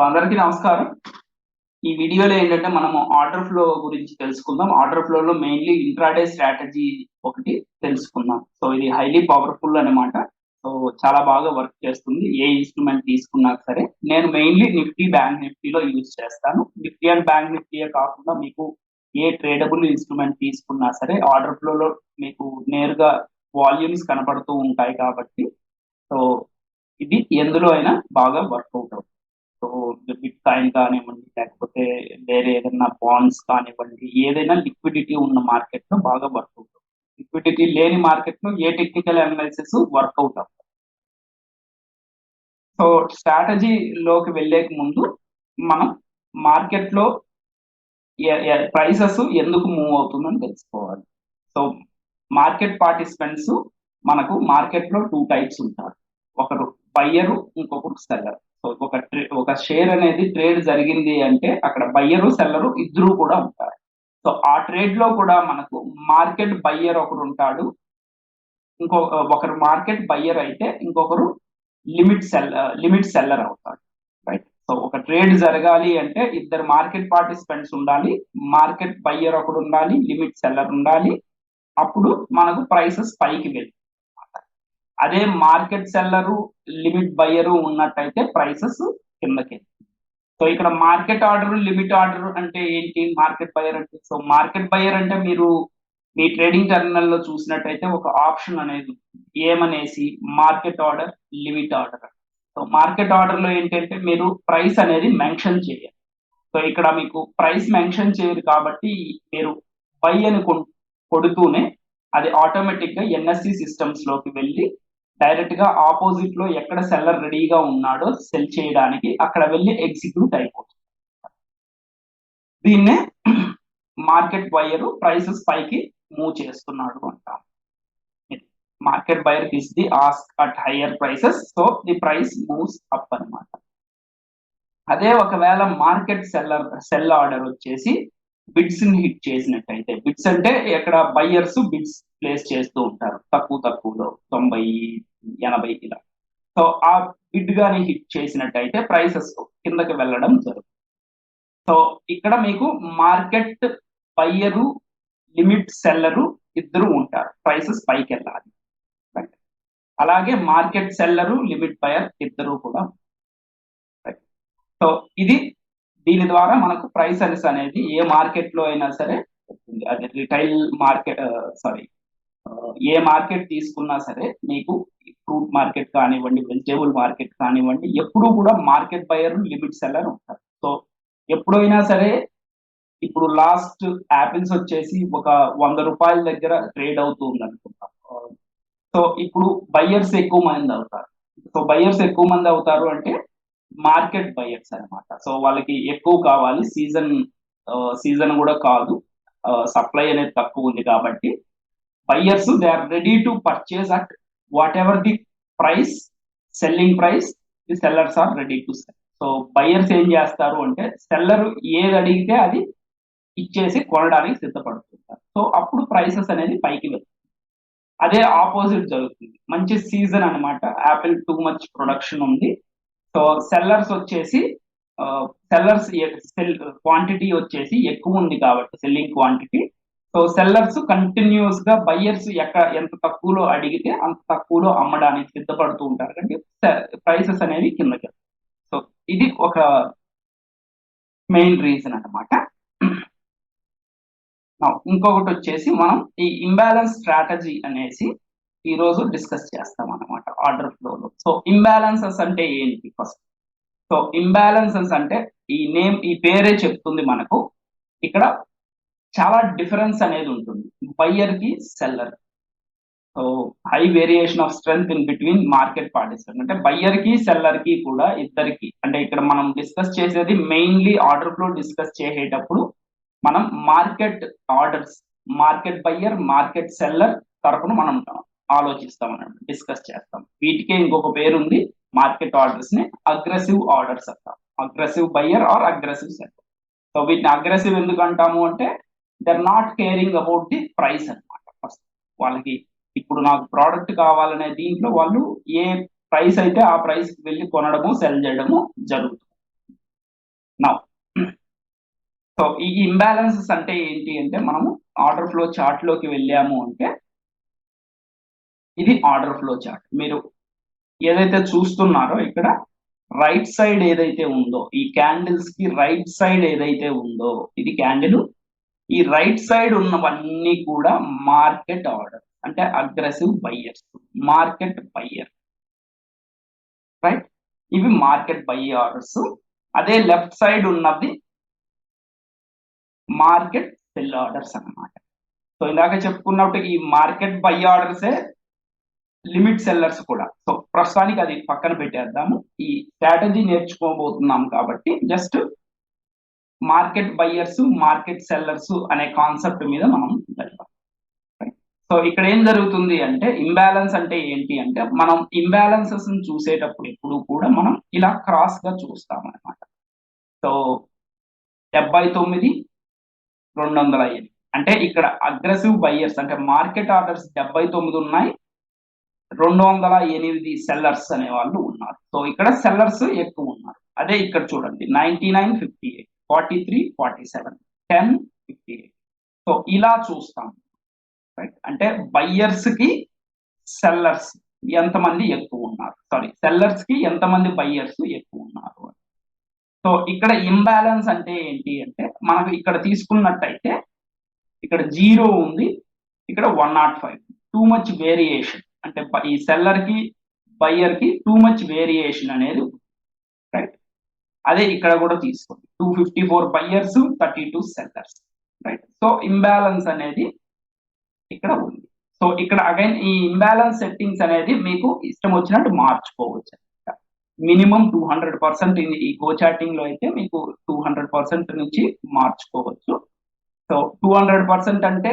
అందరికీ నమస్కారం. ఈ వీడియోలో ఏంటంటే మనము ఆర్డర్ ఫ్లో గురించి తెలుసుకుందాం. ఆర్డర్ ఫ్లోలో మెయిన్లీ ఇంట్రాడే స్ట్రాటజీ ఒకటి తెలుసుకుందాం. సో ఇది హైలీ పవర్ఫుల్ అన్నమాట. సో చాలా బాగా వర్క్ చేస్తుంది. ఏ ఇన్స్ట్రుమెంట్ తీసుకున్నా సరే. నేను మెయిన్లీ నిఫ్టీ, బ్యాంక్ నిఫ్టీలో యూజ్ చేస్తాను. నిఫ్టీ అండ్ బ్యాంక్ నిఫ్టీయే కాకుండా మీకు ఏ ట్రేడబుల్ ఇన్స్ట్రుమెంట్ తీసుకున్నా సరే ఆర్డర్ ఫ్లోలో మీకు నేరుగా వాల్యూమ్స్ కనపడుతూ ఉంటాయి కాబట్టి సో ఇది ఎందులో అయినా బాగా వర్కౌట్ అవుతుంది. సో బిట్ కాయిన్ కానివ్వండి, లేకపోతే వేరే ఏదైనా బాండ్స్ కానివ్వండి, ఏదైనా లిక్విడిటీ ఉన్న మార్కెట్ లో బాగా వర్కౌట్ అవుతుంది. లిక్విడిటీ లేని మార్కెట్ లో ఏ టెక్నికల్ అనాలిసిస్ వర్కౌట్ అవుతుంది. సో స్ట్రాటజీలోకి వెళ్లే ముందు మనం మార్కెట్ లో ప్రైసెస్ ఎందుకు మూవ్ అవుతుందని తెలుసుకోవాలి. సో మార్కెట్ పార్టిసిపెంట్స్ మనకు మార్కెట్ లో 2 టైప్స్ ఉంటారు. ఒకరు బయ్యరు, ఇంకొకరు సెల్లర్. సో ఒక షేర్ అనేది ట్రేడ్ జరిగింది అంటే అక్కడ బయ్యరు, సెల్లరు ఇద్దరు కూడా ఉంటారు. సో ఆ ట్రేడ్ లో కూడా మనకు మార్కెట్ బయ్యర్ ఒకరు ఉంటాడు, ఒకరు మార్కెట్ బయ్యర్ అయితే ఇంకొకరు లిమిట్ సెల్లర్ అవుతాడు. రైట్. సో ఒక ట్రేడ్ జరగాలి అంటే ఇద్దరు మార్కెట్ పార్టిసిపెంట్స్ ఉండాలి, మార్కెట్ బయ్యర్ ఒకడు ఉండాలి, లిమిట్ సెల్లర్ ఉండాలి. అప్పుడు మనకు ప్రైసెస్ పైకి వెళ్తాయి. అదే మార్కెట్ సెల్లరు, లిమిట్ బయ్యరు ఉన్నట్టయితే ప్రైసెస్ కిందకి. సో ఇక్కడ మార్కెట్ ఆర్డర్, లిమిట్ ఆర్డర్ అంటే ఏంటి? మార్కెట్ బయ్యర్ అంటే, సో మార్కెట్ బయ్యర్ అంటే మీరు మీ ట్రేడింగ్ టెర్మినల్ లో చూసినట్టయితే ఒక ఆప్షన్ అనేది ఏమనేసి market order, limit order. So market order లో ఏంటంటే మీరు ప్రైస్ అనేది మెన్షన్ చేయాలి. సో ఇక్కడ మీకు ప్రైస్ మెన్షన్ చేయరు కాబట్టి మీరు బై అని కొడుతూనే అది ఆటోమేటిక్ గా ఎన్ఎస్సి సిస్టమ్స్ లోకి వెళ్ళి డైరెక్ట్ గా ఆపోజిట్ లో ఎక్కడ సెల్లర్ రెడీగా ఉన్నాడో సెల్ చేయడానికి అక్కడ వెళ్ళి ఎగ్జిక్యూట్ అయిపోతుంది. దీన్నే మార్కెట్ బయ్యర్ ప్రైసెస్ పైకి మూవ్ చేస్తున్నాడు అంటాం. Market buyer is the ask at higher prices, so the price moves up అన్నమాట. అదే ఒకవేళ మార్కెట్ సెల్ ఆర్డర్ వచ్చేసి బిడ్స్ ని హిట్ చేసినట్టయితే, బిడ్స్ అంటే ఇక్కడ బయ్యర్స్ బిడ్స్ ప్లేస్ చేస్తూ ఉంటారు తక్కువలో 90, 80 ఇలా. సో ఆ బిడ్ గాని హిట్ చేసినట్టయితే ప్రైసెస్ కిందకి వెళ్ళడం జరుగుతుంది. సో ఇక్కడ మీకు మార్కెట్ బయ్యరు, లిమిట్ సెల్లరు ఇద్దరు ఉంటారు, ప్రైసెస్ పైకి వెళ్ళాలి. అలాగే మార్కెట్ సెల్లరు, లిమిట్ బయర్ ఇద్దరు కూడా. సో ఇది దీని ద్వారా మనకు ప్రైస్ అనేది ఏ మార్కెట్ లో అయినా సరే వస్తుంది. అది రిటైల్ మార్కెట్, ఏ మార్కెట్ తీసుకున్నా సరే మీకు ఫ్రూట్ మార్కెట్ కానివ్వండి, వెజిటేబుల్ మార్కెట్ కానివ్వండి, ఎప్పుడూ కూడా మార్కెట్ బయర్, లిమిట్ సెల్లర్ ఉంటారు. సో ఎప్పుడైనా సరే ఇప్పుడు లాస్ట్ యాపిల్స్ వచ్చేసి ఒక 100 రూపాయల దగ్గర ట్రేడ్ అవుతుంది అనుకుంటాం. సో ఇప్పుడు బయ్యర్స్ ఎక్కువ మంది అవుతారు. సో బయ్యర్స్ ఎక్కువ మంది అవుతారు అంటే మార్కెట్ బయ్యర్స్ అన్నమాట. సో వాళ్ళకి ఎక్కువ కావాలి, సీజన్ కూడా కాదు, సప్లై అనేది తక్కువ ఉంది కాబట్టి buyers they are ready to purchase at whatever the price, selling price, the sellers are ready to sell. So buyers ఏం చేస్తారు అంటే సెల్లర్ ఏది అడిగితే అది ఇచ్చేసి కొనడానికి సిద్ధపడుతుంటారు. సో అప్పుడు ప్రైసెస్ అనేది పైకి వెళ్తుంది. అదే ఆపోజిట్ జరుగుతుంది. మంచి సీజన్ అన్నమాట, యాపిల్ టూ మచ్ ప్రొడక్షన్ ఉంది. సో సెల్లర్స్ వచ్చేసి సెల్ క్వాంటిటీ వచ్చేసి ఎక్కువ ఉంది కాబట్టి selling quantity. So sellers continuous గా బయ్యర్స్ ఎంత తక్కువలో అడిగితే అంత తక్కువలో అమ్మడానికి సిద్ధపడుతూ ఉంటారు కాబట్టి ప్రైసెస్ అనేవి కిందకి. సో ఇది ఒక మెయిన్ రీజన్ అన్నమాట. ఇంకొకటి వచ్చేసి మనం ఈ ఇంబ్యాలెన్స్ స్ట్రాటజీ అనేసి ఈ రోజు డిస్కస్ చేస్తాం అన్నమాట ఆర్డర్ ఫ్లోలో. సో ఇంబ్యాలెన్సెస్ అంటే ఏంటి? ఫస్ట్, సో ఇంబ్యాలెన్సెస్ అంటే ఈ పేరే చెప్తుంది మనకు. ఇక్కడ చాలా డిఫరెన్స్ అనేది ఉంటుంది బయ్యర్ కి seller. So high variation of strength in between market participant అంటే బయ్యర్ కి సెల్లర్ కి కూడా ఇద్దరికి. అంటే ఇక్కడ మనం డిస్కస్ చేసేది మెయిన్లీ ఆర్డర్ ఫ్లో డిస్కస్ చేసేటప్పుడు మనం market orders, market buyer, market seller తరపున మనం ఆలోచిస్తాం అన్నమాట, డిస్కస్ చేస్తాం. వీటికే ఇంకొక పేరు ఉంది, మార్కెట్ ఆర్డర్స్ ని అగ్రెసివ్ ఆర్డర్స్ అంటాం. Aggressive buyer or aggressive seller. So వీటిని అగ్రెసివ్ ఎందుకు అంటాము అంటే they are not caring about the price అనమాట. ఫస్ట్ వాళ్ళకి ఇప్పుడు నాకు ప్రోడక్ట్ కావాలనే దీంట్లో వాళ్ళు ఏ ప్రైస్ అయితే ఆ ప్రైస్ వెళ్ళి కొనడము, సెల్ చేయడము జరుగుతుంది. నౌ సో ఈ ఇంబ్యాలెన్సెస్ అంటే ఏంటి అంటే మనము ఆర్డర్ ఫ్లో చార్ట్ లోకి వెళ్ళాము అంటే ఇది ఆర్డర్ ఫ్లో చార్ట్. మీరు ఏదైతే చూస్తున్నారో ఇక్కడ రైట్ సైడ్ ఏదైతే ఉందో ఈ క్యాండిల్స్ కి రైట్ సైడ్ ఏదైతే ఉందో ఇది క్యాండిల్, ఈ రైట్ సైడ్ ఉన్నవన్నీ కూడా మార్కెట్ ఆర్డర్ అంటే aggressive buyers, market buyer, right. ఇవి మార్కెట్ బై ఆర్డర్స్. అదే లెఫ్ట్ సైడ్ ఉన్నది మార్కెట్ సెల్ ఆర్డర్స్ అన్నమాట. సో ఇందాక చెప్పుకున్నట్టు ఈ మార్కెట్ బై ఆర్డర్సే లిమిట్ సెల్లర్స్ కూడా. సో ప్రస్తుతానికి అది పక్కన పెట్టేద్దాము. ఈ స్ట్రాటజీ నేర్చుకోబోతున్నాం కాబట్టి just market buyers market sellers అనే కాన్సెప్ట్ మీద మనం వెళ్దాం. సో ఇక్కడ ఏం జరుగుతుంది అంటే ఇంబ్యాలెన్స్ అంటే ఏంటి అంటే మనం ఇంబ్యాలెన్సెస్ చూసేటప్పుడు ఎప్పుడు కూడా మనం ఇలా క్రాస్ గా చూస్తాం అనమాట. సో 79 208 అంటే ఇక్కడ అగ్రెసివ్ బయ్యర్స్ అంటే మార్కెట్ ఆర్డర్స్ 79 ఉన్నాయి, 208 సెల్లర్స్ అనే వాళ్ళు ఉన్నారు. సో ఇక్కడ సెల్లర్స్ ఎక్కువ ఉన్నారు. అదే ఇక్కడ చూడండి 99 58 43 47 10 58. సో ఇలా చూస్తాం, రైట్. అంటే బయ్యర్స్ కి సెల్లర్స్ ఎంతమంది ఎక్కువ ఉన్నారు, సారీ సెల్లర్స్ కి ఎంతమంది బయ్యర్స్ ఎక్కువ ఉన్నారు. సో ఇక్కడ ఇంబ్యాలెన్స్ అంటే ఏంటి అంటే మనకు ఇక్కడ తీసుకున్నట్టయితే ఇక్కడ 0 ఉంది, ఇక్కడ 105, టూ మచ్ వేరియేషన్ అంటే ఈ సెల్లర్ కి బయ్యర్ కి టూ మచ్ వేరియేషన్ అనేది, రైట్. అదే ఇక్కడ కూడా తీసుకోండి 254 buyers 32 sellers, right. So imbalance అనేది ఇక్కడ ఉంది. సో ఇక్కడ అగైన్ ఈ ఇంబ్యాలెన్స్ సెట్టింగ్స్ అనేది మీకు ఇష్టం వచ్చినట్టు మార్చుకోవచ్చు. మినిమం 200% ఈ గోచార్టింగ్ లో అయితే మీకు 200% నుంచి మార్చుకోవచ్చు. సో 200% అంటే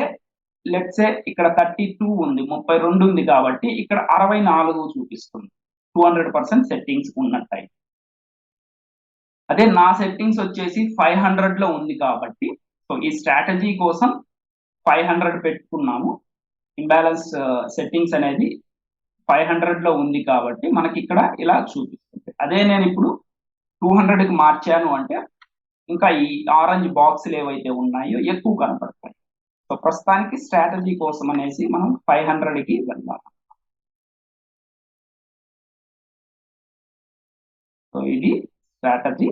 లెట్సే ఇక్కడ 32 ఉంది, 32 ఉంది కాబట్టి ఇక్కడ 64 చూపిస్తుంది 200% సెట్టింగ్స్ ఉన్నట్టయి. అదే నా సెట్టింగ్స్ వచ్చేసి 500 లో ఉంది కాబట్టి సో ఈ స్ట్రాటజీ కోసం 500 పెట్టుకున్నాము. ఇంబ్యాలెన్స్ సెట్టింగ్స్ అనేది 500 లో ఉంది కాబట్టి మనకి ఇక్కడ ఇలా చూపిస్తుంది. అదే నేను ఇప్పుడు 200కి మార్చాను అంటే ఇంకా ఈ ఆరెంజ్ బాక్సులు ఏవైతే ఉన్నాయో ఎక్కువ కనపడతాయి. సో ప్రస్తుతానికి స్ట్రాటజీ కోసం అనేసి మనం 500కి వెళ్దాం. సో ఇది స్ట్రాటజీ.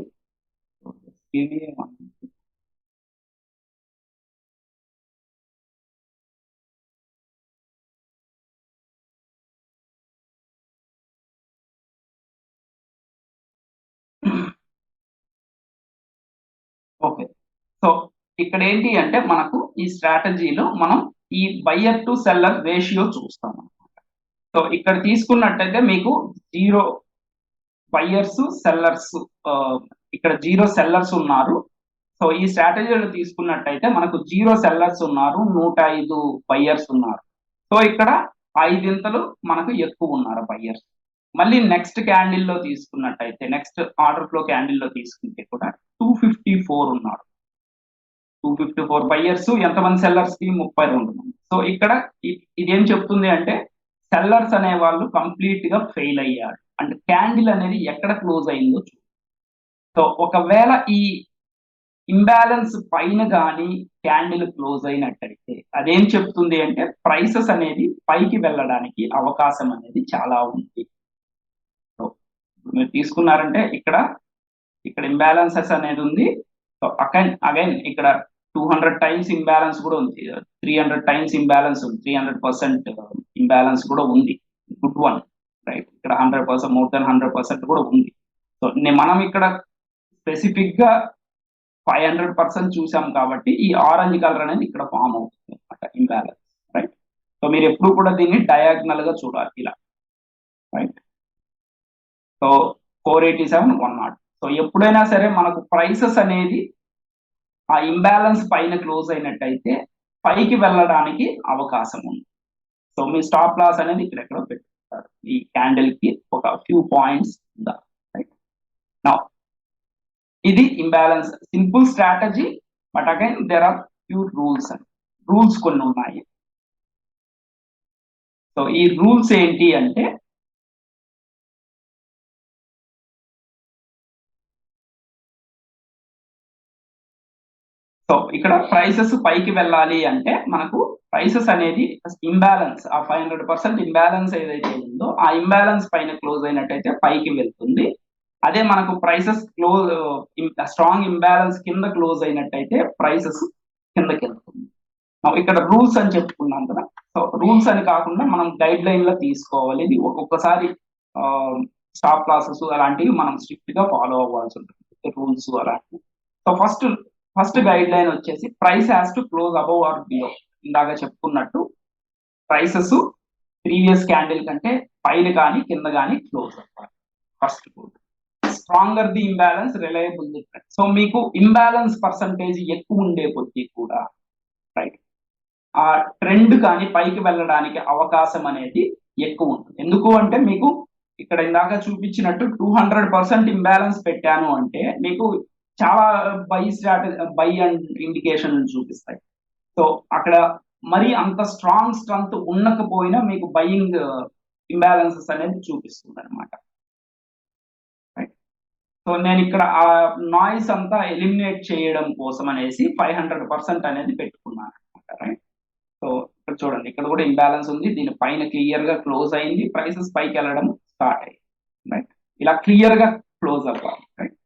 ఓకే. సో ఇక్కడ ఏంటి అంటే మనకు ఈ స్ట్రాటజీలో మనం ఈ బయ్యర్ టు సెల్లర్ రేషియో చూస్తాం అనమాట. సో ఇక్కడ తీసుకున్నట్టయితే మీకు 0 బయ్యర్స్ సెల్లర్స్, ఇక్కడ 0 సెల్లర్స్ ఉన్నారు. సో ఈ స్ట్రాటజీలో తీసుకున్నట్టయితే మనకు 0 సెల్లర్స్ ఉన్నారు, 105 బయ్యర్స్ ఉన్నారు. సో ఇక్కడ 5 మనకు ఎక్కువ ఉన్నారు బయ్యర్స్. మళ్ళీ నెక్స్ట్ క్యాండిల్ లో తీసుకున్నట్టయితే నెక్స్ట్ ఆర్డర్ ఫ్లో క్యాండిల్ లో తీసుకుంటే కూడా 254 ఉన్నారు, 254 బయ్యర్స్. ఎంతమంది సెల్లర్స్ కి 32 మంది. సో ఇక్కడ ఇదేం చెప్తుంది అంటే సెల్లర్స్ అనే వాళ్ళు కంప్లీట్ గా ఫెయిల్ అయ్యారు అంటే క్యాండిల్ అనేది ఎక్కడ క్లోజ్ అయిందో. సో ఒకవేళ ఈ ఇంబ్యాలెన్స్ పైన కానీ క్యాండిల్ క్లోజ్ అయినట్టయితే అదేం చెప్తుంది అంటే ప్రైసెస్ అనేది పైకి వెళ్ళడానికి అవకాశం అనేది చాలా ఉంది. సో మీరు తీసుకున్నారంటే ఇక్కడ ఇంబ్యాలెన్సెస్ అనేది ఉంది. సో అగైన్ ఇక్కడ 200 టైమ్స్ ఇంబ్యాలెన్స్ కూడా ఉంది, 300 టైమ్స్ ఇంబ్యాలెన్స్ ఉంది, 300% ఇంబ్యాలెన్స్ కూడా ఉంది, గుడ్ వన్, రైట్. ఇక్కడ 100% మోర్ దెన్ 100% కూడా ఉంది. సో మనం ఇక్కడ స్పెసిఫిక్ గా 500% చూసాం కాబట్టి ఈ ఆరెంజ్ కలర్ అనేది ఇక్కడ ఫామ్ అవుతుంది అనమాట ఇంబ్యాలెన్స్, రైట్. సో మీరు ఎప్పుడు కూడా దీన్ని డయాగ్నల్ గా చూడాలి ఇలా, రైట్. సో 487 100. సో ఎప్పుడైనా సరే మనకు ప్రైసెస్ అనేది ఆ ఇంబ్యాలెన్స్ పైన క్లోజ్ అయినట్టయితే పైకి వెళ్ళడానికి అవకాశం ఉంది. సో మీ స్టాప్ లాస్ అనేది ఇక్కడెక్కడో పెట్టుకుంటారు ఈ క్యాండిల్ కి ఒక ఫ్యూ పాయింట్స్ ఉందా, రైట్. నౌ ఇది imbalance simple strategy, but again there are few rules కొన్ని ఉన్నాయి. సో ఈ రూల్స్ ఏంటి అంటే సో ఇక్కడ ప్రైసెస్ పైకి వెళ్ళాలి అంటే మనకు ప్రైసెస్ అనేది ఇంబ్యాలెన్స్, ఆ 500% ఇంబ్యాలెన్స్ ఏదైతే ఉందో ఆ ఇంబ్యాలెన్స్ పైన క్లోజ్ అయినట్టయితే పైకి వెళ్తుంది. అదే మనకు ప్రైసెస్ క్లోజ్ స్ట్రాంగ్ ఇంబ్యాలెన్స్ కింద క్లోజ్ అయినట్టయితే ప్రైసెస్ కిందకి వెళ్తుంది. ఇక్కడ రూల్స్ అని చెప్పుకున్నాం కదా, సో రూల్స్ అని కాకుండా మనం గైడ్ లైన్ లో తీసుకోవాలి. ఇది ఒక్కొక్కసారి స్టాప్ లాసెస్ అలాంటివి మనం స్ట్రిక్ట్ గా ఫాలో అవ్వాల్సి ఉంటుంది, రూల్స్ అలాంటివి. సో ఫస్ట్ గైడ్ లైన్ వచ్చేసి price has to close above or below. ఇందాక చెప్పుకున్నట్టు ప్రైసెస్ ప్రీవియస్ క్యాండిల్ కంటే పైన కానీ కింద కానీ క్లోజ్ అవ్వాలి. First rule. Stronger the imbalance reliable the trend. So మీకు ఇంబ్యాలెన్స్ పర్సంటేజ్ ఎక్కువ ఉండే కొద్దీ కూడా రైట్ ఆ ట్రెండ్ కానీ పైకి వెళ్ళడానికి అవకాశం అనేది ఎక్కువ ఉంటుంది. ఎందుకు అంటే మీకు ఇక్కడ ఇందాక చూపించినట్టు 200% ఇంబ్యాలెన్స్ పెట్టాను అంటే మీకు చాలా బై అండ్ ఇండికేషన్ చూపిస్తాయి. సో అక్కడ మరి అంత స్ట్రెంత్ ఉండకపోయినా మీకు బయింగ్ ఇంబ్యాలెన్సెస్ అనేది చూపిస్తుంది అనమాట. సో నేను ఇక్కడ ఆ నాయిస్ అంతా ఎలిమినేట్ చేయడం కోసం అనేసి 500% అనేది పెట్టుకున్నాను అనమాట. రైట్. సో ఇక్కడ చూడండి, ఇక్కడ కూడా ఇంబ్యాలెన్స్ ఉంది, దీని పైన క్లియర్ గా క్లోజ్ అయింది, ప్రైసెస్ పైకి వెళ్ళడం స్టార్ట్ అయ్యింది. రైట్. ఇలా క్లియర్ గా క్లోజ్ అవ్వాలి. రైట్.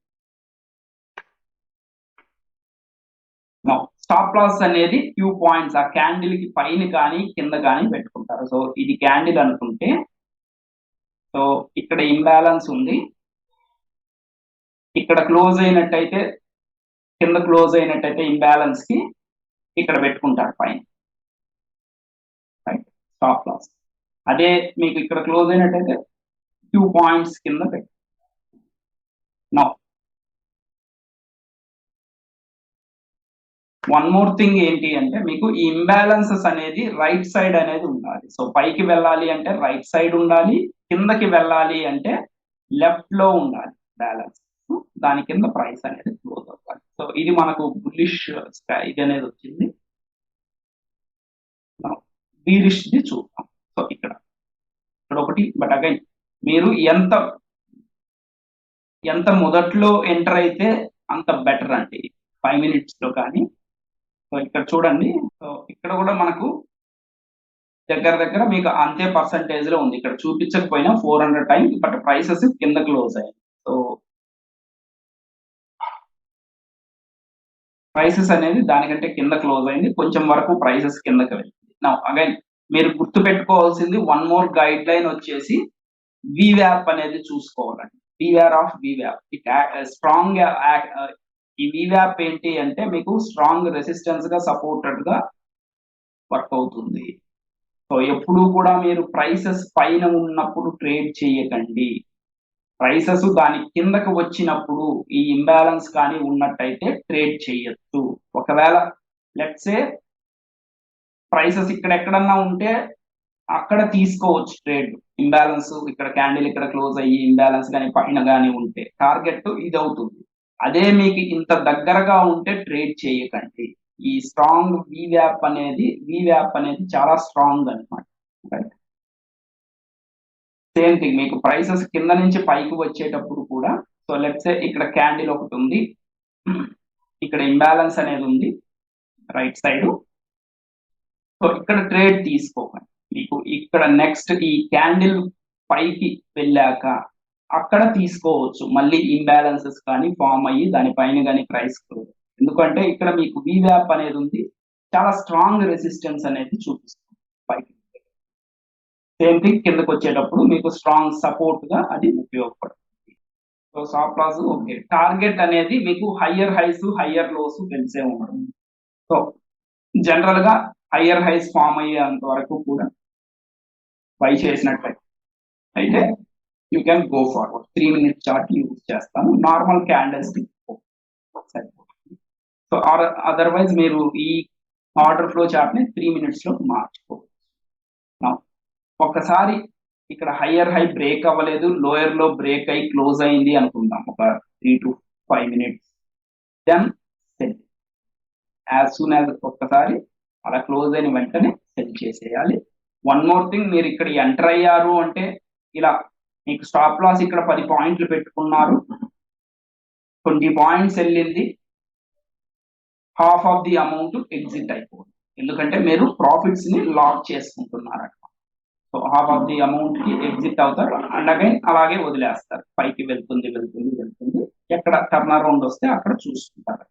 స్టాప్ లాస్ అనేది ఫ్యూ పాయింట్స్ ఆ క్యాండిల్ కి పైన కానీ కింద కానీ పెట్టుకుంటారు. సో ఇది క్యాండిల్ అనుకుంటే, సో ఇక్కడ ఇంబ్యాలెన్స్ ఉంది, ఇక్కడ క్లోజ్ అయినట్టయితే కింద క్లోజ్ అయినట్టయితే ఇంబ్యాలెన్స్ కి ఇక్కడ పెట్టుకుంటారు పైన. రైట్. Stop loss. అదే మీకు ఇక్కడ క్లోజ్ అయినట్టయితే 2 పాయింట్స్ కింద పెట్టు. నౌ వన్ మోర్ థింగ్ ఏంటి అంటే మీకు ఈ ఇంబ్యాలెన్సెస్ అనేది రైట్ సైడ్ అనేది ఉండాలి. సో పైకి వెళ్ళాలి అంటే రైట్ సైడ్ ఉండాలి, కిందకి వెళ్ళాలి అంటే లెఫ్ట్ లో ఉండాలి బ్యాలెన్స్. దాని కింద ప్రైస్ అనేది క్లోజ్ అవ్వాలి. సో ఇది మనకు బుల్లిష్ ఇది అనేది వచ్చింది. బీరిష్ ది చూద్దాం. సో ఇక్కడ ఒకటి, బట్ అగైన్ మీరు ఎంత మొదట్లో ఎంటర్ అయితే అంత బెటర్ అండి 5 minutes లో కానీ. సో ఇక్కడ చూడండి, సో ఇక్కడ కూడా మనకు దగ్గర మీకు అంతే పర్సంటేజ్ లో ఉంది. ఇక్కడ చూపించకపోయినా 400 టైమ్స్, బట్ ప్రైసెస్ కింద క్లోజ్ అయ్యాయి. సో ప్రైసెస్ అనేది దానికంటే కింద క్లోజ్ అయింది, కొంచెం వరకు ప్రైసెస్ కిందకి వెళ్ళింది. నా అగైన్ మీరు గుర్తు పెట్టుకోవాల్సింది వన్ మోర్ గైడ్ లైన్ వచ్చేసి VWAP అనేది చూసుకోవాలండి. Beware of VWAP. స్ట్రాంగ్ ఈ VWAP ఏంటి అంటే మీకు స్ట్రాంగ్ రెసిస్టెన్స్ గా సపోర్టెడ్ గా వర్క్ అవుతుంది. సో ఎప్పుడు కూడా మీరు ప్రైసెస్ పైన ఉన్నప్పుడు ట్రేడ్ చేయకండి. ప్రైసెస్ దాని కిందకు వచ్చినప్పుడు ఈ ఇంబ్యాలెన్స్ కానీ ఉన్నట్టయితే ట్రేడ్ చేయొచ్చు. ఒకవేళ లెట్స్ సే ప్రైసెస్ ఇక్కడ ఎక్కడన్నా ఉంటే అక్కడ తీసుకోవచ్చు ట్రేడ్. ఇంబ్యాలెన్స్ ఇక్కడ క్యాండిల్ ఇక్కడ క్లోజ్ అయ్యి ఇంబ్యాలెన్స్ కానీ పైన కానీ ఉంటే టార్గెట్ ఇది అవుతుంది. అదే మీకు ఇంత దగ్గరగా ఉంటే ట్రేడ్ చేయకండి. ఈ స్ట్రాంగ్ VWAP అనేది చాలా స్ట్రాంగ్ అనమాట. రైట్. సేమ్ థింగ్ మీకు ప్రైసెస్ కింద నుంచి పైకి వచ్చేటప్పుడు కూడా, సో లెట్స్ సే ఇక్కడ క్యాండిల్ ఒకటి ఉంది, ఇక్కడ ఇంబ్యాలెన్స్ అనేది ఉంది రైట్ సైడ్. సో ఇక్కడ ట్రేడ్ తీసుకోకండి. మీకు ఇక్కడ నెక్స్ట్ ఈ క్యాండిల్ పైకి వెళ్ళాక అక్కడ తీసుకోవచ్చు, మళ్ళీ ఇంబ్యాలెన్సెస్ కానీ ఫామ్ అయ్యి దానిపైన కానీ ప్రైస్. ఎందుకంటే ఇక్కడ మీకు VWAP అనేది ఉంది, చాలా స్ట్రాంగ్ రెసిస్టెన్స్ అనేది చూపిస్తుంది పైకి. సేమ్ థింగ్ కిందకు వచ్చేటప్పుడు మీకు స్ట్రాంగ్ సపోర్ట్ గా అది ఉపయోగపడుతుంది. So stop loss okay. Target అనేది మీకు హయ్యర్ హైస్ హయ్యర్ లోస్ తెలిసే ఉండడం. సో జనరల్ గా హయ్యర్ హైస్ ఫామ్ అయ్యేంత వరకు కూడా బై చేసినట్లయితే అయితే you can go forward. 3 minute chart use చేస్తాను, నార్మల్ క్యాండిల్స్ సరిపోతుంది. సో అదర్వైజ్ మీరు ఈ ఆర్డర్ ఫ్లో చార్ట్ ని 3 minutes లో మార్చుకోవచ్చు. ఒక్కసారి ఇక్కడ హయ్యర్ హై బ్రేక్ అవ్వలేదు, లోయర్ లో బ్రేక్ అయి క్లోజ్ అయింది అనుకుందాం, ఒక 3 to 5 minutes. Then sell. As soon as ఒక్కసారి అలా క్లోజ్ అయిన వెంటనే సెల్ చేసేయాలి. వన్ మోర్ థింగ్, మీరు ఇక్కడ ఎంటర్ అయ్యారు అంటే ఇలా మీకు స్టాప్ లాస్ ఇక్కడ 10 పాయింట్లు పెట్టుకున్నారు, 20 పాయింట్స్ వెళ్ళింది, half of the amount exit అయిపోతుంది, ఎందుకంటే మీరు ప్రాఫిట్స్ ని లాక్ చేసుకుంటున్నారు. So half of the amount కి ఎగ్జిట్ అవుతారు అండ్ అగైన్ అలాగే వదిలేస్తారు, పైకి వెళ్తుంది వెళ్తుంది వెళ్తుంది, ఎక్కడ టర్న్ అరౌండ్ వస్తే అక్కడ చూసుకుంటారు.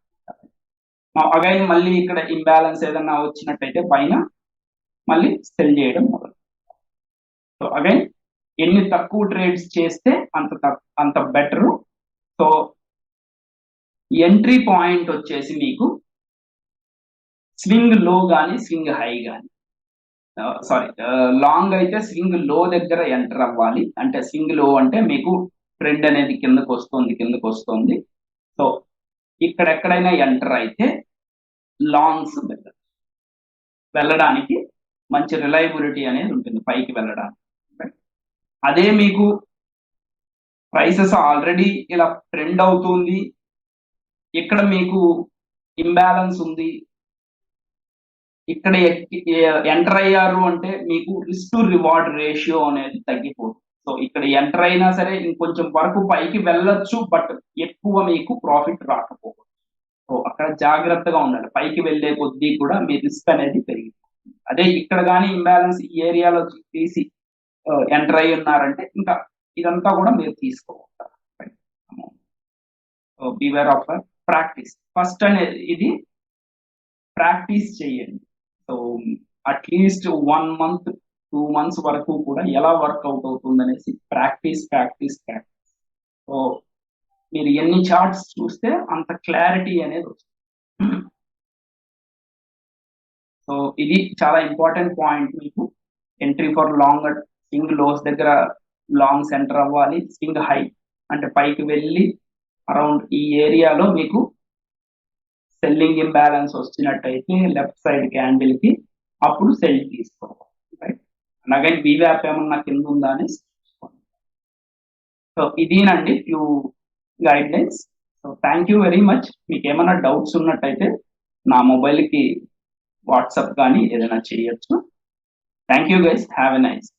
అగైన్ మళ్ళీ ఇక్కడ ఇంబ్యాలెన్స్ ఏదన్నా వచ్చినట్టయితే పైన మళ్ళీ సెల్ చేయడం మొదలు. సో అగైన్ ఎన్ని తక్కువ ట్రేడ్స్ చేస్తే అంత బెటరు. సో ఎంట్రీ పాయింట్ వచ్చేసి మీకు స్వింగ్ లో కానీ స్వింగ్ హై కానీ, సారీ లాంగ్ అయితే స్వింగ్ లో దగ్గర ఎంటర్ అవ్వాలి. అంటే స్వింగ్ లో అంటే మీకు ట్రెండ్ అనేది కిందకు వస్తుంది. సో ఇక్కడెక్కడైనా ఎంటర్ అయితే లాంగ్స్ వెళ్ళడానికి మంచి రిలయబిలిటీ అనేది ఉంటుంది పైకి వెళ్ళడానికి. అదే మీకు ప్రైసెస్ ఆల్రెడీ ఇలా ట్రెండ్ అవుతుంది, ఇక్కడ మీకు ఇంబ్యాలెన్స్ ఉంది, ఇక్కడ ఎంటర్ అయ్యారు అంటే మీకు రిస్క్ టు రివార్డ్ రేషియో అనేది తగ్గిపోతుంది. సో ఇక్కడ ఎంటర్ అయినా సరే ఇంకొంచెం వరకు పైకి వెళ్ళొచ్చు, బట్ ఎక్కువ మీకు ప్రాఫిట్ రాకపోవచ్చు. సో అక్కడ జాగ్రత్తగా ఉండాలి, పైకి వెళ్ళే కొద్దీ కూడా మీ రిస్క్ అనేది పెరిగిపోతుంది. అదే ఇక్కడ కానీ ఇంబ్యాలెన్స్ ఈ ఏరియాలో తీసి ఎంటర్ అయ్యి ఉన్నారంటే ఇంకా ఇదంతా కూడా మీరు తీసుకోవాలి. So beware of practice first అనేది ఇది ప్రాక్టీస్ చేయండి. సో అట్లీస్ట్ 1 month 2 months వరకు కూడా ఎలా వర్కౌట్ అవుతుంది అనేసి ప్రాక్టీస్. సో మీరు ఎన్ని చార్ట్స్ చూస్తే అంత క్లారిటీ అనేది వస్తుంది. సో ఇది చాలా ఇంపార్టెంట్ పాయింట్. మీకు entry for long swing lows దగ్గర లాంగ్ సెంటర్ అవ్వాలి, స్వింగ్ హై అంటే పైకి వెళ్ళి అరౌండ్ ఈ ఏరియాలో మీకు సెల్లింగ్ ఇంబ్యాలెన్స్ వచ్చినట్టయితే లెఫ్ట్ సైడ్ క్యాండిల్ కి అప్పుడు సెల్ తీసుకోవాలి, రైట్. అగైన్ వీవ్యాప్ ఏమన్నా కింద ఉందా అని చూసుకోండి. సో ఇదేనండి few guide lines. So thank you very much. మీకు ఏమైనా డౌట్స్ ఉన్నట్టయితే నా మొబైల్కి వాట్సాప్ కానీ ఏదైనా చేయొచ్చు. Thank you guys, have a nice.